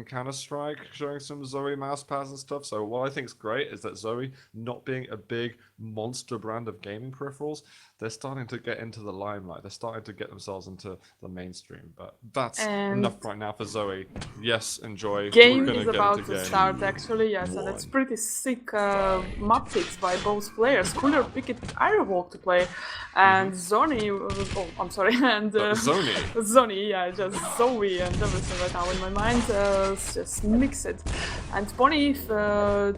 Counter-Strike, showing some ZOWIE mouse pads and stuff. So what I think is great is that ZOWIE, not being a big monster brand of gaming peripherals, they're starting to get into the limelight. They're starting to get themselves into the mainstream. But that's enough right now for ZOWIE. Yes, enjoy. Game is about to start, actually, yes, and it's pretty sick map picks by both players. Cooler picked Airwalk to play, and ZONIE, oh, I'm sorry, and ZONIE, yeah, just ZOWIE and everything right now in my mind, just mix it. And p0ni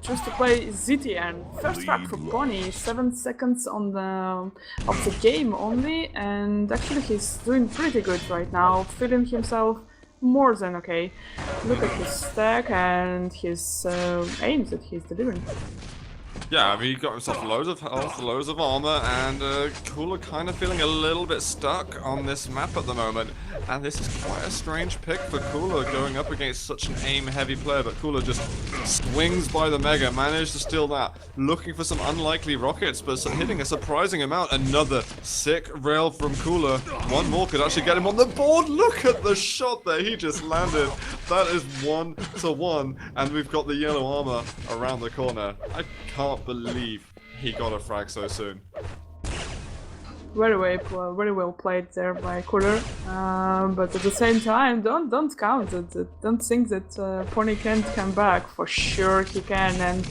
choose to play ZTN. First track for p0ni, 7 seconds on the of the game only, and actually he's doing pretty good right now, feeling himself more than okay. Look at his stack and his aims that he's delivering. Yeah, I mean, he got himself loads of health, loads of armor, and Cooler kind of feeling a little bit stuck on this map at the moment. And this is quite a strange pick for Cooler going up against such an aim-heavy player, but Cooler just swings by the Mega, managed to steal that, looking for some unlikely rockets, but hitting a surprising amount. Another sick rail from Cooler. One more could actually get him on the board. Look at the shot there he just landed. That is 1-1, and we've got the yellow armor around the corner. I can't believe he got a frag so soon. Very well played there by Cooler, but at the same time, don't count it. Don't think that p0ni can't come back. For sure he can, and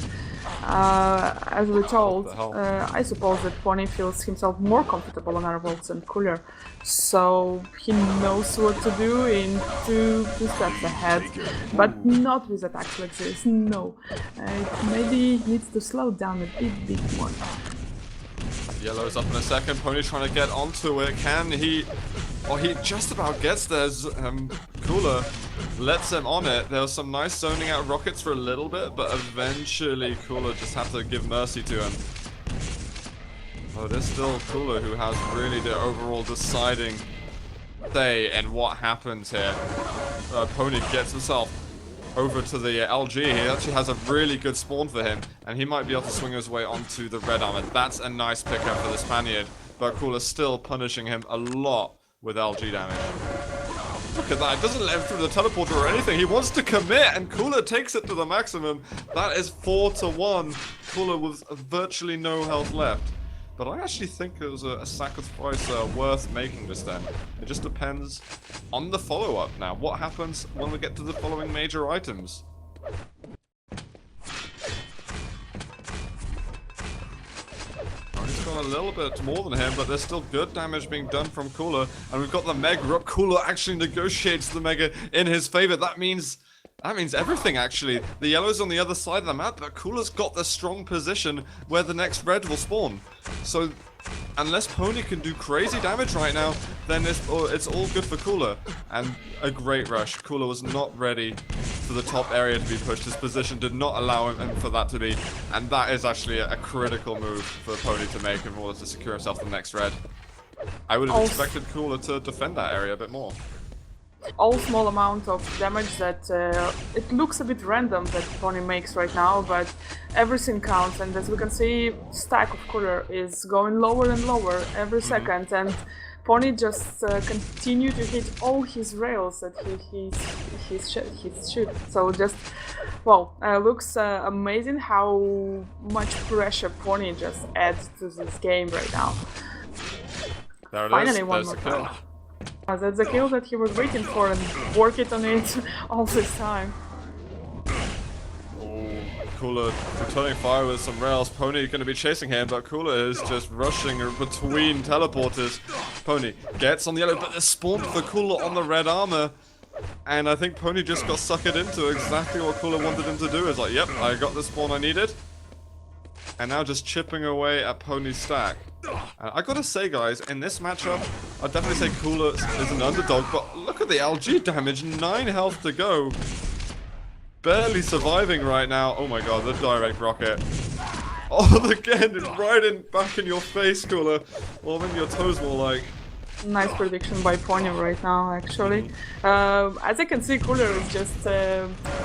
as we told, I suppose that p0ni feels himself more comfortable on Airwalks than Cooler, so he knows what to do in two steps ahead, but not with attacks like this. No, maybe needs to slow down a bit more. Yellow's up in a second. p0ni trying to get onto it. Can he? Oh, he just about gets there. Cooler lets him on it. There was some nice zoning out rockets for a little bit, but eventually Cooler just had to give mercy to him. Oh, there's still Cooler who has really the overall deciding say in what happens here. p0ni gets himself over to the LG. He actually has a really good spawn for him, and he might be able to swing his way onto the red armor. That's a nice pickup for the Spaniard, but Cooler's still punishing him a lot with LG damage. Look at that, it doesn't let him through the teleporter or anything. He wants to commit, and Cooler takes it to the maximum. That is 4-1. Cooler with virtually no health left. But I actually think it was a sacrifice worth making just then. It just depends on the follow-up now. What happens when we get to the following major items? He's got a little bit more than him, but there's still good damage being done from Cooler. And we've got the Mega up. Cooler actually negotiates the Mega in his favor. That means everything, actually. The yellow's on the other side of the map, but Cooler's got the strong position where the next red will spawn. So, unless p0ni can do crazy damage right now, then it's all good for Cooler. And a great rush. Cooler was not ready for the top area to be pushed. His position did not allow him for that to be. And that is actually a critical move for p0ni to make in order to secure himself the next red. I would have expected Cooler to defend that area a bit more. All small amount of damage that it looks a bit random that p0ni makes right now, but everything counts, and as we can see, stack of Cooler is going lower and lower every second, and p0ni just continue to hit all his rails that he shoot. So just, well, looks amazing how much pressure p0ni just adds to this game right now. There it Finally, is. one more kill. That's the kill that he was waiting for and working on it all this time. Oh, Cooler returning fire with some rails. p0ni going to be chasing him, but Cooler is just rushing between teleporters. p0ni gets on the yellow, but there's spawn for Cooler on the red armor. And I think p0ni just got suckered into exactly what Cooler wanted him to do. It's like, yep, I got the spawn I needed. And now just chipping away at p0ni's stack. I gotta say, guys, in this matchup, I'd definitely say Cooler is an underdog, but look at the LG damage, 9 health to go. Barely surviving right now. Oh my god, the direct rocket. Oh, again, it's right back in your face, Cooler. Well, then your toes more like. Nice prediction by p0ni right now, actually. As I can see, Cooler is just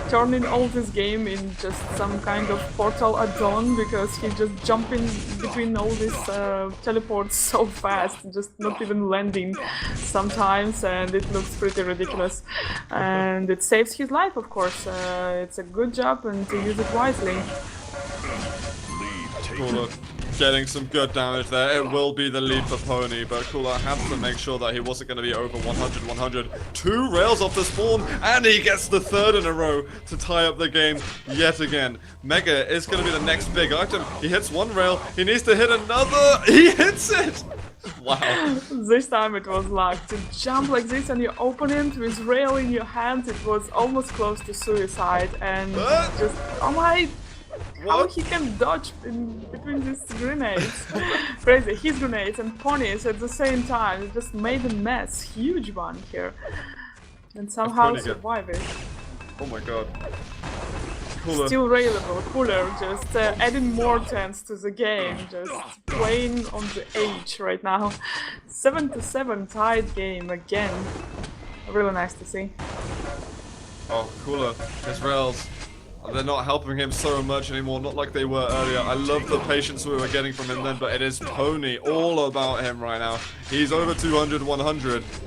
turning all this game in just some kind of portal add-on, because he's just jumping between all these teleports so fast, just not even landing sometimes, and it looks pretty ridiculous. And it saves his life, of course. It's a good job, and to use it wisely. Cooler getting some good damage there. It will be the lead for p0ni, but Cooler had to make sure that he wasn't going to be over 100. 2 rails off the spawn, and he gets the 3rd in a row to tie up the game yet again. Mega is going to be the next big item. He hits 1 rail, he needs to hit another. He hits it! Wow. This time it was luck. To jump like this on your opponent with rail in your hand, it was almost close to suicide, and just, oh my... How he can dodge in between these grenades. Crazy. His grenades and p0ni's at the same time. It just made a mess. Huge one here. And somehow survive it. Oh my god. Cooler. Still railable. Cooler just adding more tense to the game. Just playing on the edge right now. 7-7 tied game again. Really nice to see. Oh, Cooler. His rails. They're not helping him so much anymore, not like they were earlier. I love the patience we were getting from him then, but it is p0ni all about him right now. He's over 200.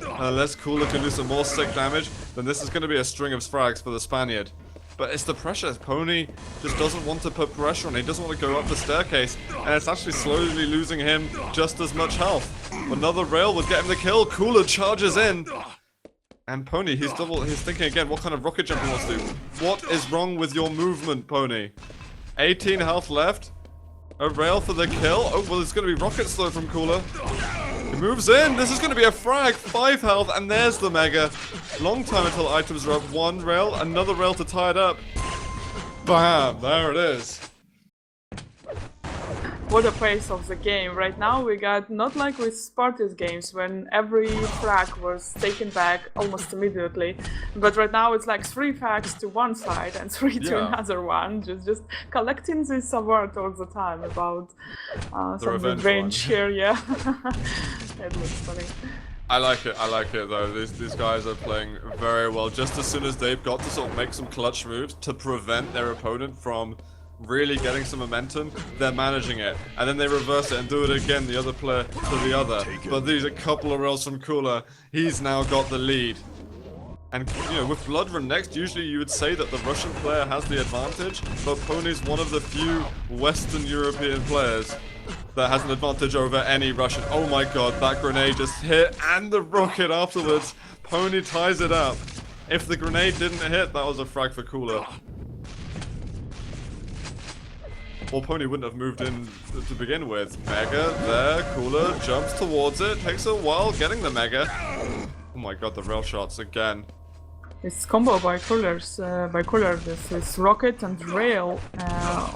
Unless Cooler can do some more sick damage, then this is going to be a string of frags for the Spaniard. But it's the pressure. p0ni just doesn't want to put pressure on. He doesn't want to go up the staircase, and it's actually slowly losing him just as much health. Another rail would get him the kill. Cooler charges in. And p0ni, he's thinking again, what kind of rocket jump he wants to do. What is wrong with your movement, p0ni? 18 health left. A rail for the kill. Oh, well, it's going to be rocket slow from Cooler. He moves in. This is going to be a frag. 5 health, and there's the mega. Long time until items are up. 1 rail, another rail to tie it up. Bam! There it is. What a pace of the game. Right now we got, not like with Sparta's games when every frag was taken back almost immediately, but right now it's like 3 frags to one side and 3 to another one, just collecting this award all the time about some revenge here, yeah. It looks funny. I like it though. These guys are playing very well. Just as soon as they've got to sort of make some clutch moves to prevent their opponent from really getting some momentum, they're managing it, and then they reverse it and do it again, the other player to the other. But these are a couple of rails from Cooler. He's now got the lead, and you know, with Blood Run next, usually you would say that the Russian player has the advantage, but p0ni's one of the few Western European players that has an advantage over any Russian. Oh my god, that grenade just hit, and the rocket afterwards. p0ni ties it up. If the grenade didn't hit, that was a frag for Cooler. Well, p0ni wouldn't have moved in to begin with. Mega there, Cooler jumps towards it, takes a while getting the mega. Oh my god, the rail shots again. This combo by Cooler, this rocket and rail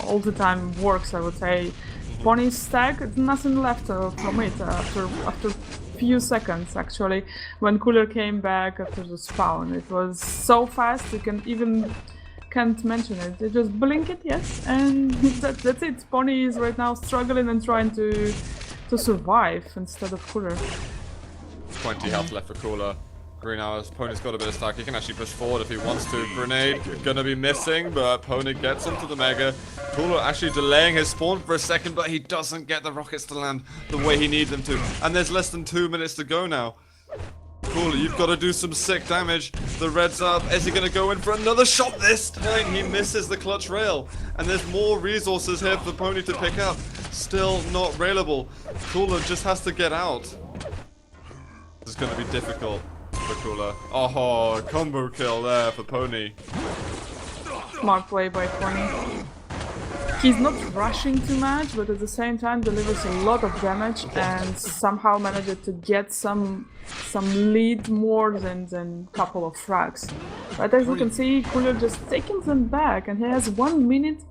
all the time works, I would say. p0ni's stack, nothing left from it after few seconds actually. When Cooler came back after the spawn, it was so fast you can't mention it. They just blink it, yes, and that's it. p0ni is right now struggling and trying to survive instead of Cooler. 20 health left for Cooler. Green hours. p0ni's got a bit of stack. He can actually push forward if he wants to. Grenade gonna be missing, but p0ni gets into the mega. Cooler actually delaying his spawn for a second, but he doesn't get the rockets to land the way he needs them to. And there's less than 2 minutes to go now. Cooler, you've got to do some sick damage. The red's up. Is he going to go in for another shot this time? He misses the clutch rail. And there's more resources here for p0ni to pick up. Still not railable. Cooler just has to get out. This is going to be difficult for Cooler. Oh, combo kill there for p0ni. Smart play by p0ni. He's not rushing too much, but at the same time delivers a lot of damage and somehow managed to get some lead more than couple of frags. But as you can see, Cooler just taking them back, and he has 1 minute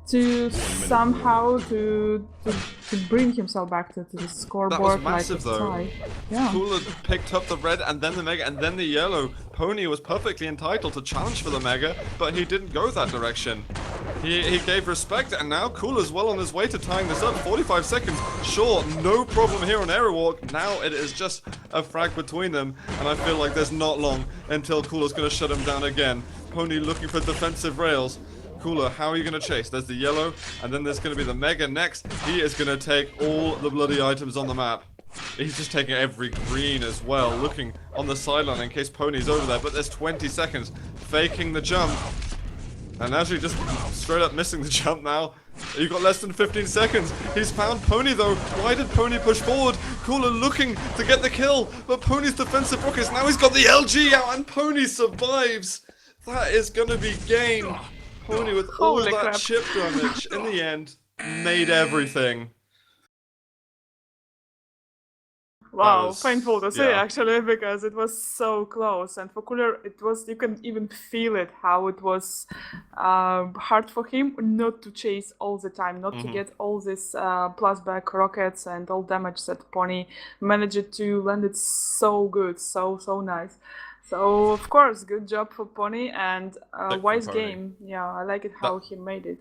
to somehow to bring himself back to the scoreboard. That was massive though. Yeah. Cooler picked up the red and then the mega and then the yellow. p0ni was perfectly entitled to challenge for the mega, but he didn't go that direction. He gave respect, and now Cooler's well on his way to tying this up. 45 seconds. Sure, no problem here on Aerowalk. Now it is just a frag between them, and I feel like there's not long until Cooler's going to shut him down again. p0ni looking for defensive rails. Cooler, how are you going to chase? There's the yellow, and then there's going to be the Mega next. He is going to take all the bloody items on the map. He's just taking every green as well, looking on the sideline in case p0ni's over there, but there's 20 seconds, faking the jump. And actually just straight up missing the jump now. You've got less than 15 seconds. He's found p0ni though. Why did p0ni push forward? Cooler looking to get the kill, but p0ni's defensive rockets, now he's got the LG out and p0ni survives. That is going to be game. p0ni with all Holy that crap. chip damage, in the end, made everything. Wow, was- painful to see yeah. actually, because it was so close, and for Cooler it was, you can even feel it, how it was hard for him not to chase all the time, not to get all these plus back rockets and all damage that p0ni managed to land it so good, so nice. So of course, good job for p0ni, and wise p0ni. game. Yeah, I like it how he made it.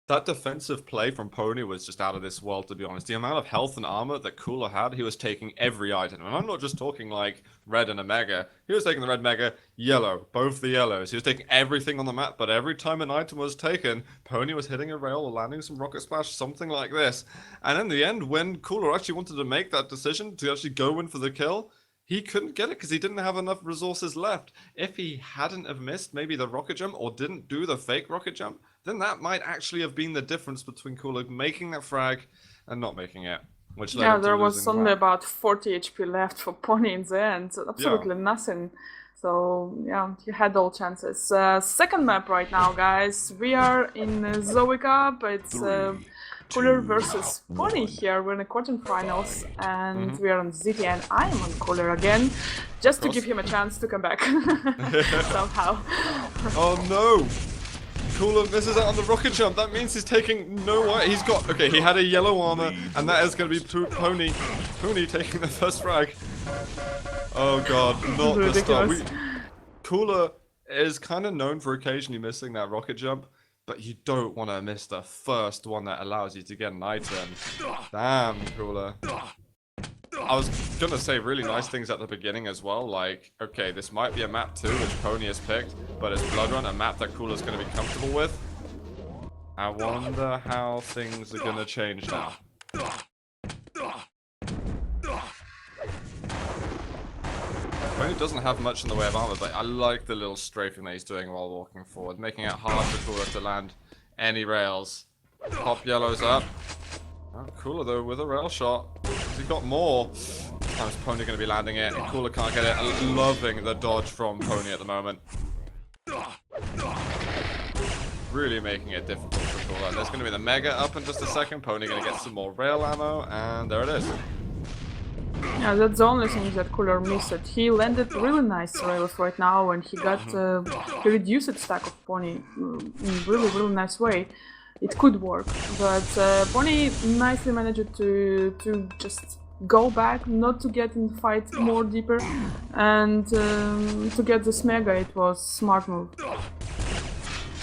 That defensive play from p0ni was just out of this world, to be honest. The amount of health and armor that Cooler had, he was taking every item. And I'm not just talking like red and a mega. He was taking the red mega, yellow, both the yellows. He was taking everything on the map, but every time an item was taken, p0ni was hitting a rail or landing some rocket splash, something like this. And in the end, when Cooler actually wanted to make that decision to actually go in for the kill, he couldn't get it because he didn't have enough resources left. If he hadn't have missed maybe the rocket jump or didn't do the fake rocket jump, then that might actually have been the difference between Cooler making that frag and not making it. Which led Yeah, him to there was losing only that. about 40 HP left for p0ni in the end, so absolutely nothing. So yeah, he had all chances. Second map right now, guys. We are in ZOWIE Cup. It's Cooler versus p0ni here. We're in the quarterfinals, and we are on ZT, and I am on Cooler again, just to give him a chance to come back somehow. Oh no! Cooler misses out on the rocket jump. That means he's taking no way. He's got, okay, he had a yellow armor, and that is going to be p0ni. p0ni taking the first frag. Oh god, not the start. Ridiculous. Cooler is kind of known for occasionally missing that rocket jump, but you don't want to miss the first one that allows you to get an item. Damn, Cooler. I was gonna say really nice things at the beginning as well, like, okay, this might be a map 2, which p0ni has picked, but it's Blood Run, a map that Cooler's gonna be comfortable with. I wonder how things are gonna change now. p0ni doesn't have much in the way of armor, but I like the little strafing that he's doing while walking forward, making it hard for Cooler to land any rails. Pop yellows up. Oh, Cooler though with a rail shot. He's got more. This time's p0ni going to be landing it, and Cooler can't get it. I'm loving the dodge from p0ni at the moment. Really making it difficult for Cooler. There's going to be the mega up in just a second. p0ni going to get some more rail ammo, and there it is. Yeah, that's the only thing that Cooler missed. He landed really nice rails right now, and he got he reduced stack of p0ni in really nice way. It could work, but p0ni nicely managed to just go back, not to get in the fight more deeper, and to get this mega. It was smart move.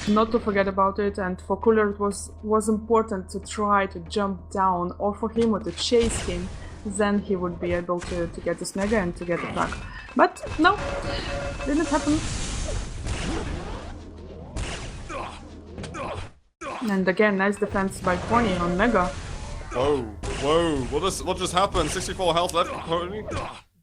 Not to forget about it, and for Cooler it was important to try to jump down, or for him or to chase him. Then he would be able to get this mega and to get the frag. But no, didn't happen. And again, nice defense by p0ni on mega. Whoa, whoa, what just happened? 64 health left for p0ni.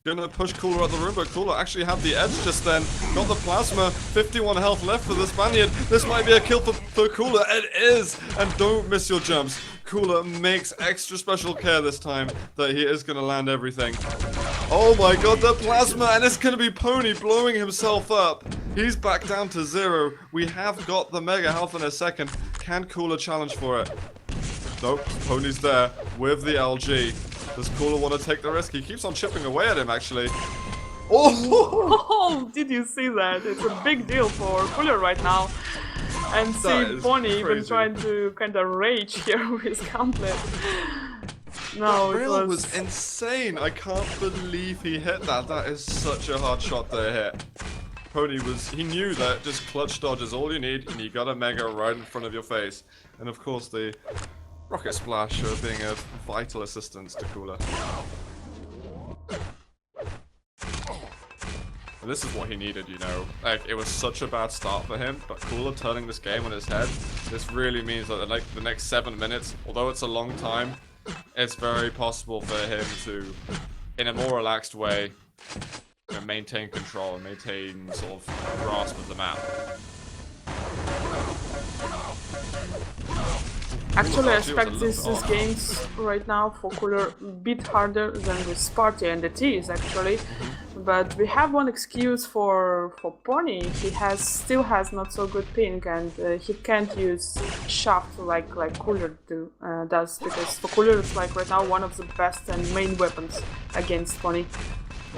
Gonna push Cooler out the room, but Cooler actually had the edge just then. Got the plasma, 51 health left for the Spaniard. This might be a kill for Cooler. It is! And don't miss your jumps. Cooler makes extra special care this time that he is gonna land everything. Oh my god, the plasma! And it's gonna be p0ni blowing himself up. He's back down to 0. We have got the mega health in a second. Can Cooler challenge for it? Nope, p0ni's there with the LG. Does Cooler want to take the risk? He keeps on chipping away at him, actually. Oh! Oh, did you see that? It's a big deal for Cooler right now. And see p0ni even trying to kind of rage here with his gauntlet. No, that it rail was insane. I can't believe he hit that. That is such a hard shot to hit. p0ni he knew that just clutch dodge is all you need, and you got a Mega right in front of your face. And of course the Rocket Splash being a vital assistance to Cooler. And this is what he needed, you know. Like, it was such a bad start for him, but Cooler turning this game on his head, this really means that like the next 7 minutes, although it's a long time, it's very possible for him to, in a more relaxed way, you know, maintain control and maintain sort of grasp of the map. Actually, I expect these games right now for Cooler a bit harder than with Sparty, and it is actually. But we have one excuse for p0ni. He still has not so good ping, and he can't use shaft like Cooler does, because for Cooler it's like right now one of the best and main weapons against p0ni,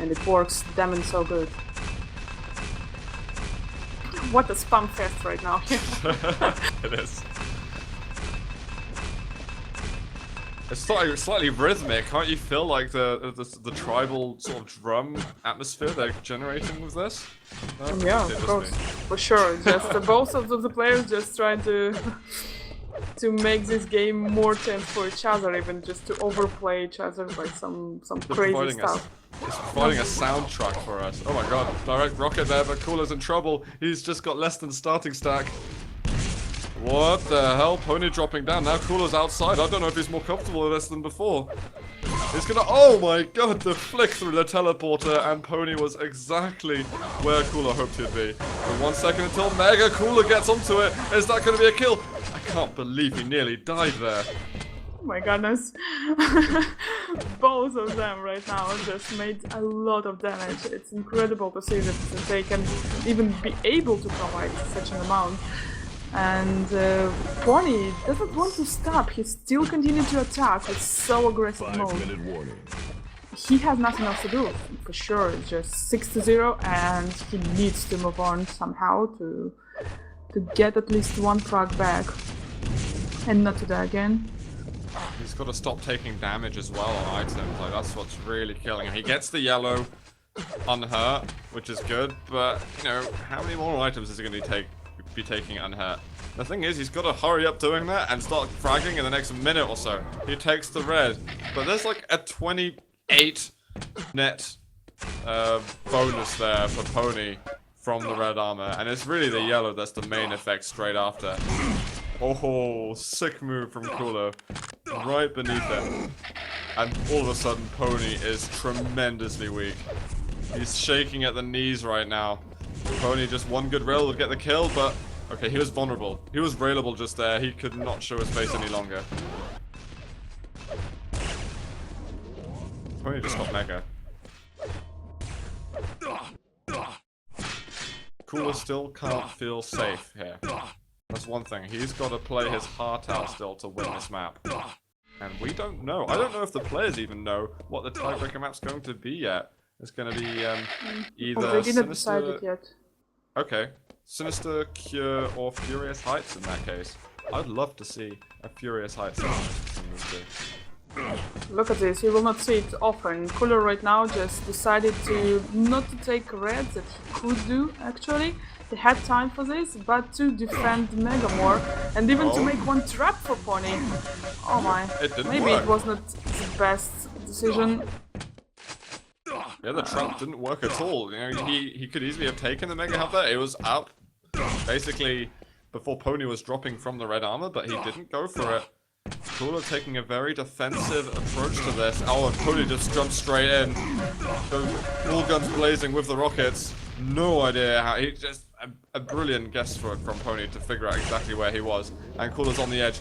and it works damn so good. What a spam fest right now. It is. It's slightly rhythmic. Can't you feel like the tribal sort of drum atmosphere they're generating with this? No? Yeah, of course, for sure. Just both of the players just trying to make this game more tense for each other, even just to overplay each other by some crazy stuff. It's providing a soundtrack for us. Oh my god, direct rocket there, but Cooler's in trouble. He's just got less than starting stack. What the hell? p0ni dropping down. Now Cooler's outside. I don't know if he's more comfortable with this than before. He's gonna... Oh my god, the flick through the teleporter, and p0ni was exactly where Cooler hoped he'd be. For 1 second until Mega Cooler gets onto it. Is that gonna be a kill? I can't believe he nearly died there. Oh my goodness. Both of them right now just made a lot of damage. It's incredible to see that they can even be able to provide such an amount. And p0ni doesn't want to stop. He still continues to attack with so aggressive mode. He has nothing else to do, for sure. It's just 6-0, and he needs to move on somehow to get at least one frag back and not to die again. He's got to stop taking damage as well on items. Like, that's what's really killing him. He gets the yellow unhurt, which is good, but you know, how many more items is he going to be taking unhurt? The thing is, he's got to hurry up doing that and start fragging in the next minute or so. He takes the red, but there's like a 28 net bonus there for p0ni from the red armor, and it's really the yellow that's the main effect straight after. Oh, sick move from Cooler, right beneath him, and all of a sudden p0ni is tremendously weak. He's shaking at the knees right now. p0ni just one good rail would get the kill, but okay, he was vulnerable. He was railable just there. He could not show his face any longer. p0ni just got Mega. Cooler still can't feel safe here. That's one thing. He's got to play his heart out still to win this map. And we don't know. I don't know if the players even know what the tiebreaker map's going to be yet. It's going to be either they didn't decide it yet. Okay. Sinister, Cure, or Furious Heights in that case. I'd love to see a Furious Heights in this too. Look at this, you will not see it often. Cooler right now just decided not to take red that he could do actually. He had time for this, but to defend Mega more, and even to make one trap for p0ni. Oh my, maybe it was not the best decision. Yeah, the trap didn't work at all. You know, he could easily have taken the Mega Health there. It was up, basically, before p0ni was dropping from the red armor, but he didn't go for it. Cooler taking a very defensive approach to this. Oh, and p0ni just jumps straight in. All guns blazing with the rockets. No idea how. He just a brilliant guess from p0ni to figure out exactly where he was. And Cooler's on the edge.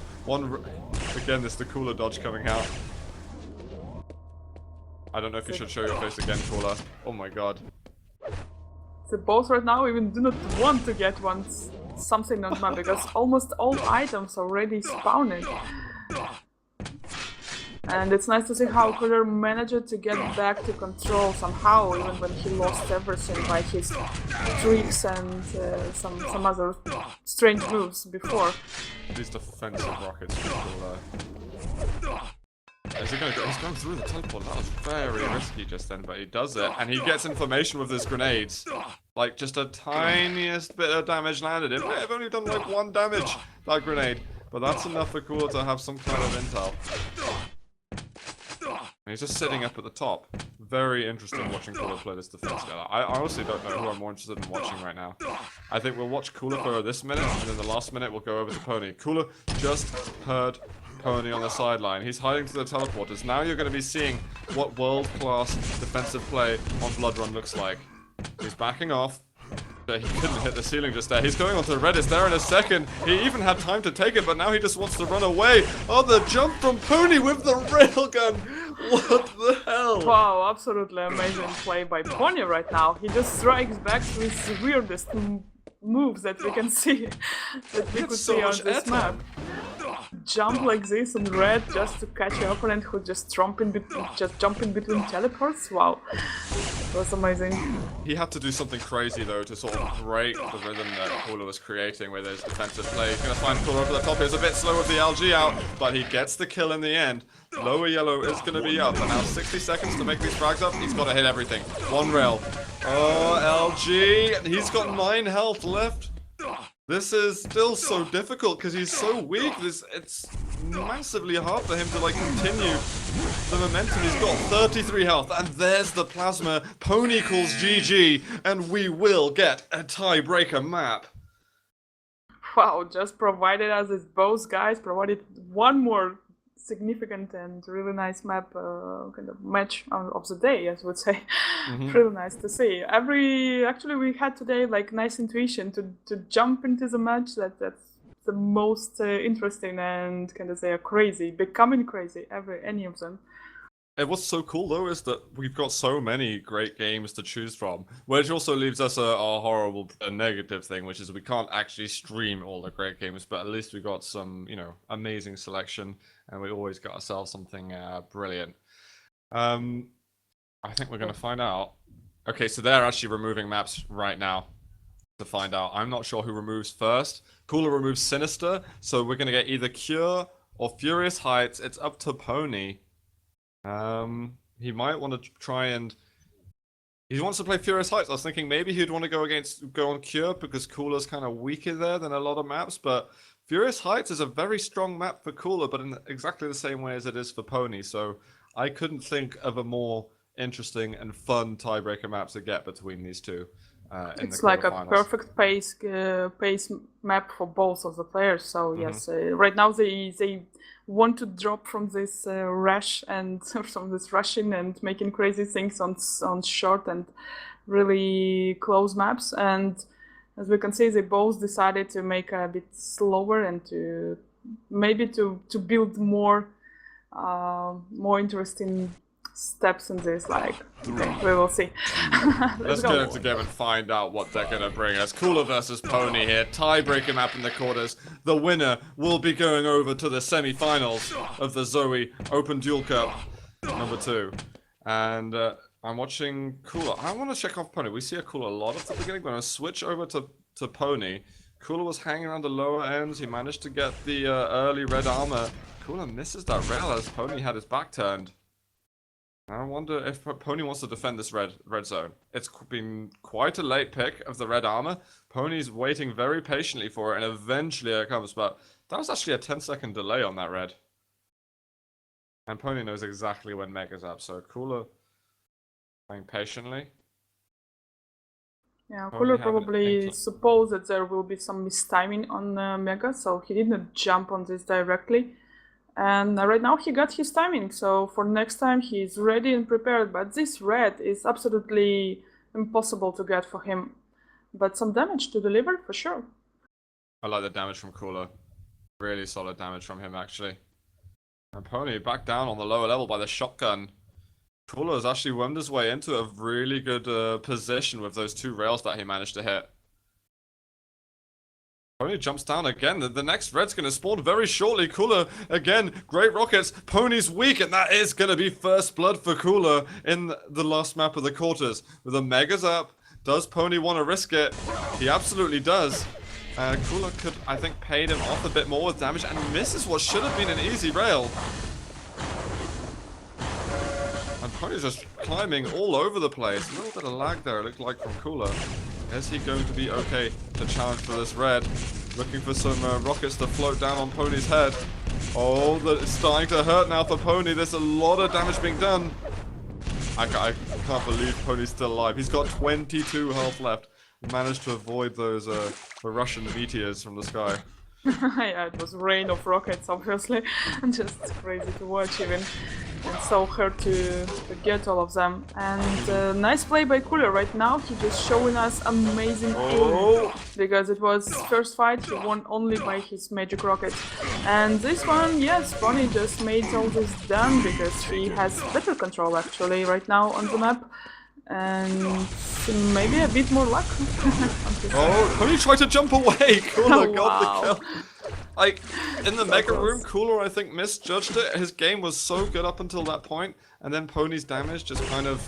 Again, this the Cooler dodge coming out. I don't know if you should show your face again, Cooler. Oh my god. The boss right now even do not want to get something on map, because almost all items already spawned. And it's nice to see how Cooler managed to get back to control somehow, even when he lost everything by his tricks and some other strange moves before. These defensive rockets from Cooler. He's going through the teleport. That was very risky just then, but he does it, and he gets information with his grenades. Like, just a tiniest bit of damage landed. It may have only done like 1 damage, that grenade. But that's enough for Cooler to have some kind of intel. And he's just sitting up at the top. Very interesting watching Cooler play this defense guy. I honestly don't know who I'm more interested in watching right now. I think we'll watch Cooler for this minute, and then the last minute we'll go over to p0ni. Cooler just heard p0ni on the sideline. He's hiding to the teleporters. Now you're going to be seeing what world-class defensive play on Blood Run looks like. He's backing off. He couldn't hit the ceiling just there. He's going onto red. It's there in a second. He even had time to take it, but now he just wants to run away. Oh, the jump from p0ni with the railgun. What the hell? Wow, absolutely amazing play by p0ni right now. He just strikes back with the weirdest moves that we can see, that we could see on this map. Jump like this on red just to catch an opponent who just jump in between teleports. Wow, it was amazing. He had to do something crazy though to sort of break the rhythm that Cooler was creating with his defensive play. He's going to find Cooler over the top. He was a bit slow with the LG out, but he gets the kill in the end. Lower yellow is going to be up, and now 60 seconds to make these frags up. He's got to hit everything. 1 rail. Oh, LG. He's got 9 health left. This is still so difficult because he's so weak. It's massively hard for him to like continue the momentum. He's got 33 health, and there's the plasma. p0ni calls GG, and we will get a tiebreaker map. Wow, just provided us as both guys provided one more significant and really nice map, kind of match of the day, as would say. Really nice to see. Actually we had today like nice intuition to jump into the match. That's the most interesting and kind of say crazy, becoming crazy, any of them. And what's so cool though is that we've got so many great games to choose from, which also leaves us a horrible negative thing, which is we can't actually stream all the great games, but at least we got some, you know, amazing selection, and we always got ourselves something brilliant. I think we're going to find out. Okay, so they're actually removing maps right now to find out. I'm not sure who removes first. Cooler removes Sinister, so we're going to get either Cure or Furious Heights. It's up to p0ni. He might want to try and... He wants to play Furious Heights. I was thinking maybe he'd want to go on Cure because Cooler's kind of weaker there than a lot of maps, but Furious Heights is a very strong map for Cooler, but in exactly the same way as it is for p0ni, so I couldn't think of a more interesting and fun tiebreaker map to get between these two. It's like a perfect pace map for both of the players, so yes, right now they want to drop from this rush and from this rushing and making crazy things on short and really close maps, and as we can see, they both decided to make a bit slower and to maybe to build more interesting steps in this. Like, okay, we will see. Let's get into game and find out what they're gonna bring us. Cooler versus p0ni here. Tiebreaker map in the quarters. The winner will be going over to the semi-finals of the ZOWIE Open Duel Cup #2. And I'm watching Cooler. I want to check off p0ni. We see a Cooler a lot at the beginning, but I'm gonna switch over to p0ni. Cooler was hanging around the lower ends. He managed to get the early red armor. Cooler misses that rail as p0ni had his back turned. I wonder if p0ni wants to defend this red zone. It's been quite a late pick of the red armor. p0ni's waiting very patiently for it, and eventually it comes. But that was actually a 10-second delay on that red. And p0ni knows exactly when Mega's up, so Cooler playing patiently. Yeah, Cooler probably supposed that there will be some mistiming on Mega, so he didn't jump on this directly. And right now he got his timing, so for next time he's ready and prepared. But this red is absolutely impossible to get for him. But some damage to deliver for sure. I like the damage from Cooler. Really solid damage from him actually. And p0ni back down on the lower level by the shotgun. Cooler has actually wormed his way into a really good position with those 2 rails that he managed to hit. p0ni jumps down again. The next red's going to spawn very shortly. Cooler, again, great rockets. p0ni's weak, and that is going to be first blood for Cooler in the last map of the quarters. With the Megas up, does p0ni want to risk it? He absolutely does. Cooler could, I think, pay him off a bit more with damage and misses what should have been an easy rail. And p0ni's just climbing all over the place. A little bit of lag there, it looked like, from Cooler. Is he going to be okay to challenge for this red? Looking for some rockets to float down on p0ni's head. Oh, it's starting to hurt now for p0ni. There's a lot of damage being done. I can't believe p0ni's still alive. He's got 22 health left. Managed to avoid those the Russian meteors from the sky. Yeah, it was rain of rockets, obviously, and just crazy to watch even, and so hard to get all of them. And nice play by Cooler right now. He just showing us amazing aim, because it was first fight he won only by his magic rocket, and this one, yes, p0ni just made all this done because he has better control actually right now on the map. And maybe a bit more luck. Oh, p0ni tried to jump away. Cooler got the Wow. kill. Like, in the Mega Room, Cooler, I think, misjudged it. His game was so good up until that point, and then p0ni's damage just kind of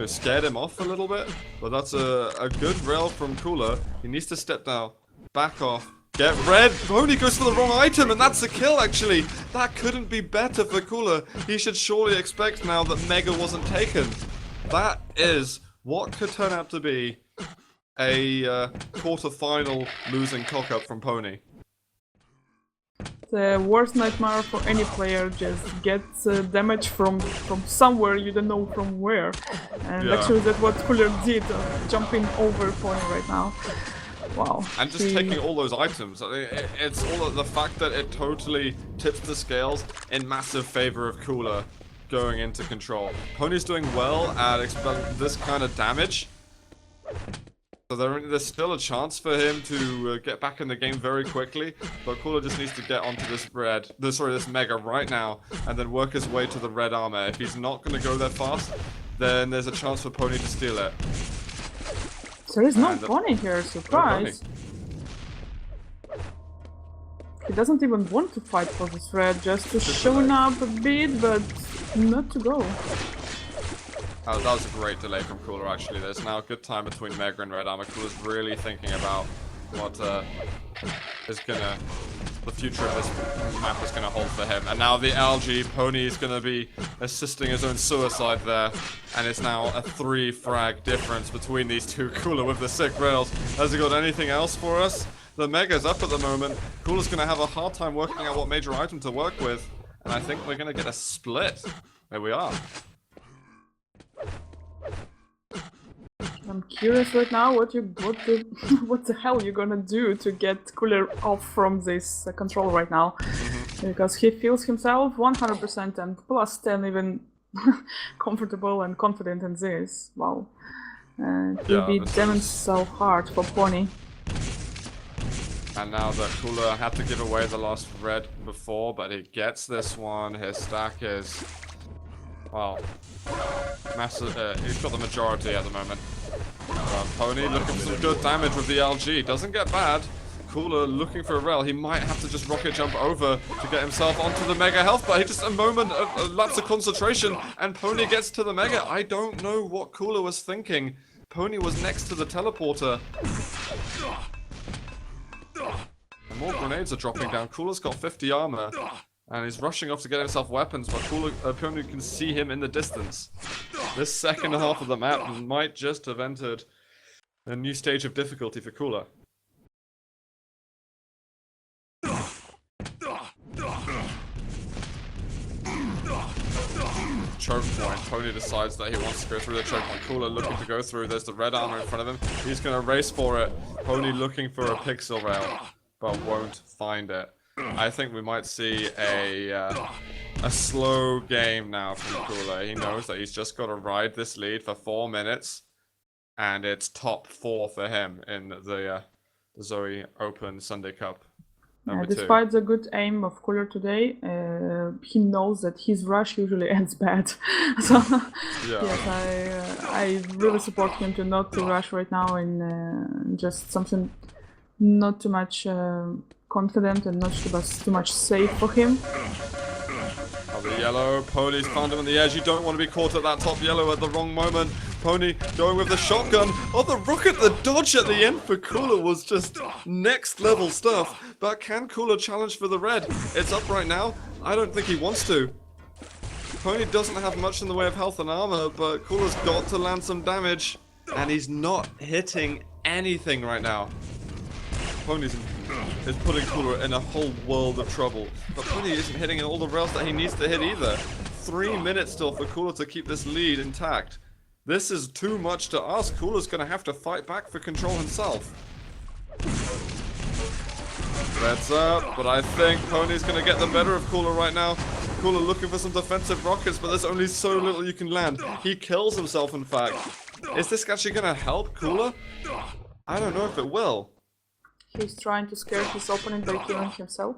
scared him off a little bit. But that's a good rail from Cooler. He needs to step down, back off, get red. p0ni goes for the wrong item, and that's a kill, actually. That couldn't be better for Cooler. He should surely expect now that Mega wasn't taken. That is what could turn out to be a quarter-final losing cock-up from p0ni. The worst nightmare for any player, just gets damage from somewhere, you don't know from where. And actually that's what Cooler did, jumping over p0ni right now. Wow. And just taking all those items. It's all the fact that it totally tips the scales in massive favor of Cooler going into control. p0ni's doing well at expelling this kind of damage, so there's still a chance for him to get back in the game very quickly. But Cooler just needs to get onto this Mega right now, and then work his way to the red armor. If he's not going to go there fast, then there's a chance for p0ni to steal it. There is no p0ni here, surprise. He doesn't even want to fight for this red, just to showing up a bit, but not to go. Oh, that was a great delay from Cooler, actually. There's now a good time between Mega and red armor. Cooler's really thinking about what the future of this map is gonna hold for him. And now the LG p0ni is gonna be assisting his own suicide there, and it's now a 3 frag difference between these two. Cooler with the sick rails. Has he got anything else for us? The Mega's up at the moment. Cooler's gonna have a hard time working out what major item to work with, and I think we're gonna get a split. There we are. I'm curious right now what the hell you're gonna do to get Cooler off from this control right now, because he feels himself 100% and plus 10 even comfortable and confident in this. Wow, he'll be damaged so hard for p0ni. And now that Cooler had to give away the last red before, but he gets this one. His stack is, well, massive. He's got the majority at the moment. p0ni looking for some good damage with the LG. Doesn't get bad. Cooler looking for a rail. He might have to just rocket jump over to get himself onto the Mega health, but he just a lapse of concentration, and p0ni gets to the Mega. I don't know what Cooler was thinking. p0ni was next to the teleporter. And more grenades are dropping down. Cooler's got 50 armor, and he's rushing off to get himself weapons, but p0ni can see him in the distance. This second half of the map might just have entered a new stage of difficulty for Cooler. Choke point. p0ni decides that he wants to go through the choke point. Cooler looking to go through. There's the red armor in front of him. He's going to race for it. p0ni looking for a pixel rail, but won't find it. I think we might see a slow game now from Cooler. He knows that he's just got to ride this lead for 4 minutes, and it's top 4 for him in the ZOWIE Open Sunday Cup. Despite the good aim of Cooler today, he knows that his rush usually ends bad. So yes, I really support him to not to rush right now, and just something not too much confident and not too much safe for him. Oh, the yellow. p0ni's found him on the edge. You don't want to be caught at that top yellow at the wrong moment. p0ni going with the shotgun. Oh, the rocket, the dodge at the end for Cooler was just next level stuff. But can Cooler challenge for the red? It's up right now. I don't think he wants to. p0ni doesn't have much in the way of health and armor, but Cooler's got to land some damage. And he's not hitting anything right now. p0ni is putting Cooler in a whole world of trouble. But p0ni isn't hitting all the rails that he needs to hit either. 3 minutes still for Cooler to keep this lead intact. This is too much to ask. Cooler's gonna have to fight back for control himself. That's up, but I think p0ni's gonna get the better of Cooler right now. Cooler looking for some defensive rockets, but there's only so little you can land. He kills himself, in fact. Is this actually gonna help Cooler? I don't know if it will. He's trying to scare his opponent by killing himself.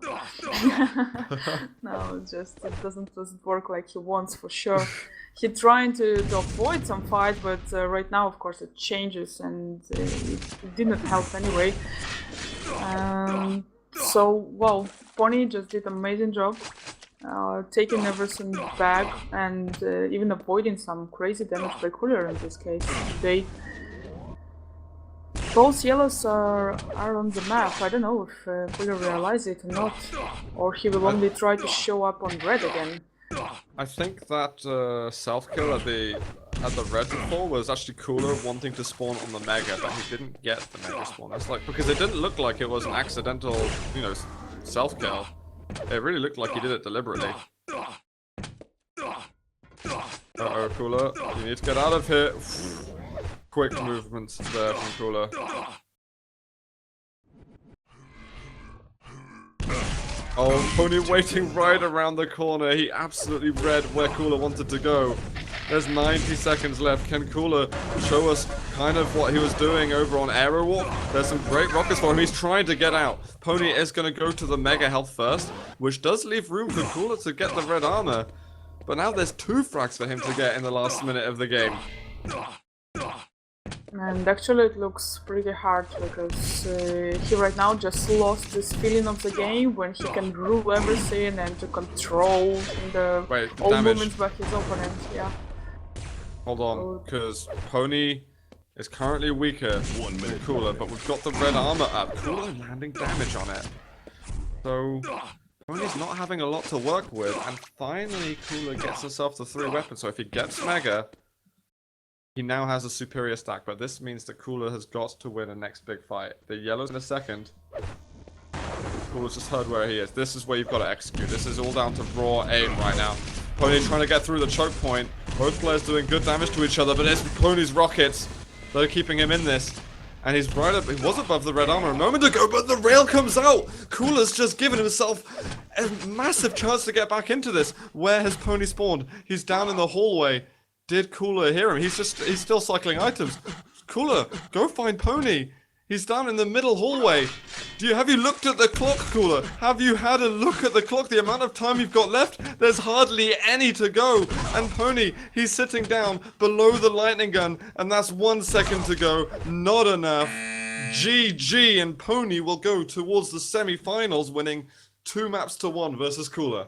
No, it doesn't work like he wants, for sure. He's trying to avoid some fight, but right now, of course, it changes, and it didn't help anyway. So, well, p0ni just did an amazing job, taking everything back and even avoiding some crazy damage by Cooler in this case today. Both yellows are on the map. I don't know if Cooler realizes it or not, or he will only try to show up on red again. I think that self-kill at the red before was actually Cooler wanting to spawn on the Mega, but he didn't get the Mega spawn. That's like, because it didn't look like it was an accidental, you know, self-kill. It really looked like he did it deliberately. Uh-oh, Cooler, you need to get out of here. Quick movements there from Cooler. Oh, p0ni waiting right around the corner. He absolutely read where Cooler wanted to go. There's 90 seconds left. Can Cooler show us kind of what he was doing over on Aero Walk? There's some great rockets for him. He's trying to get out. p0ni is going to go to the Mega Health first, which does leave room for Cooler to get the red armor. But now there's 2 frags for him to get in the last minute of the game. And actually it looks pretty hard, because he right now just lost this feeling of the game when he can rule everything and to control all movements by his opponent. Yeah. Hold on, because p0ni is currently weaker than Cooler, but we've got the red armor up. Cooler landing damage on it. So p0ni's not having a lot to work with, and finally Cooler gets himself to 3 weapons. So if he gets Mega, he now has a superior stack, but this means that Cooler has got to win a next big fight. The yellow's in a second. Cooler's just heard where he is. This is where you've got to execute. This is all down to raw aim right now. p0ni trying to get through the choke point. Both players doing good damage to each other, but it's p0ni's rockets that are keeping him in this. And he's right up, he was above the red armor a moment ago, but the rail comes out! Cooler's just given himself a massive chance to get back into this. Where has p0ni spawned? He's down in the hallway. Did Cooler hear him? He's still cycling items. Cooler, go find p0ni. He's down in the middle hallway. Have you looked at the clock, Cooler? Have you had a look at the clock? The amount of time you've got left? There's hardly any to go. And p0ni, he's sitting down below the lightning gun, and that's 1 second to go. Not enough. GG, and p0ni will go towards the semi-finals, winning 2-1 versus Cooler.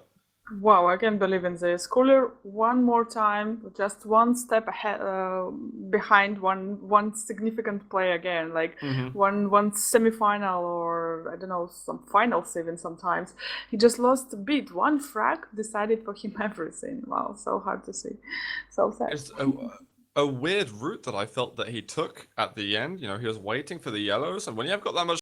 Wow, I can't believe in this. Cooler one more time, just one step ahead, behind one significant play again, like one semi-final, or I don't know, some finals even sometimes. He just lost a bit. One frag decided for him everything. Wow, so hard to see. So sad. It's a weird route that I felt that he took at the end. You know, he was waiting for the yellows, and when you have got that much